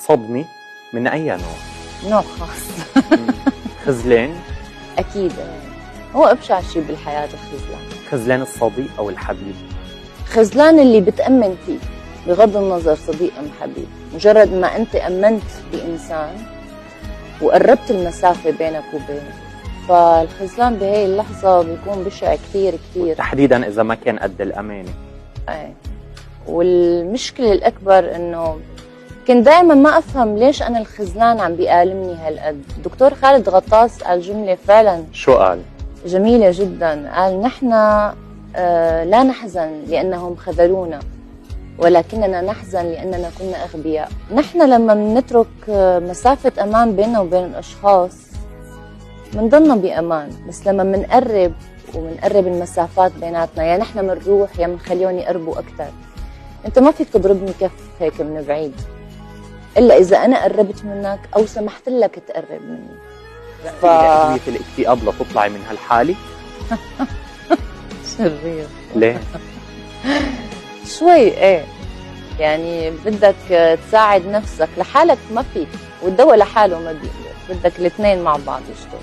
صدمة من أي نوع؟ نوع خاص. خذلان؟ أكيد هو أبشع شيء بالحياة الخذلان. خذلان الصديق أو الحبيب؟ خذلان اللي بتأمن فيه بغض النظر صديق أم حبيب، مجرد ما أنت أمنت بإنسان وقربت المسافة بينك وبينه، فالخذلان بهي اللحظة بيكون بشع كثير كثير، تحديدا إذا ما كان قد الأمانة. أي. والمشكلة الأكبر إنه كنت دائما ما أفهم ليش أنا الخذلان عم بيألمني هالقد. الدكتور خالد غطاس قال جملة فعلا شو قال؟ جميلة جدا، قال نحن لا نحزن لأنهم خذلونا، ولكننا نحزن لأننا كنا أغبياء. نحن لما بنترك مسافة أمان بيننا وبين الأشخاص بنضلنا بأمان، بس لما بنقرب وبنقرب المسافات بيناتنا، يا نحن بنروح يا بنخليهم يقربوا أكثر. أنت ما فيك تضربني كف هيك من بعيد إلا إذا أنا قربت منك أو سمحت لك تقرب مني. أدوية الاكتئاب لتطلعي من هالحالة؟ شرير. ليه؟ شوي ايه، يعني بدك تساعد نفسك، لحالك ما فيك، والدواء لحاله ما بيقدر، بدك الاثنين مع بعض يشتغلوا.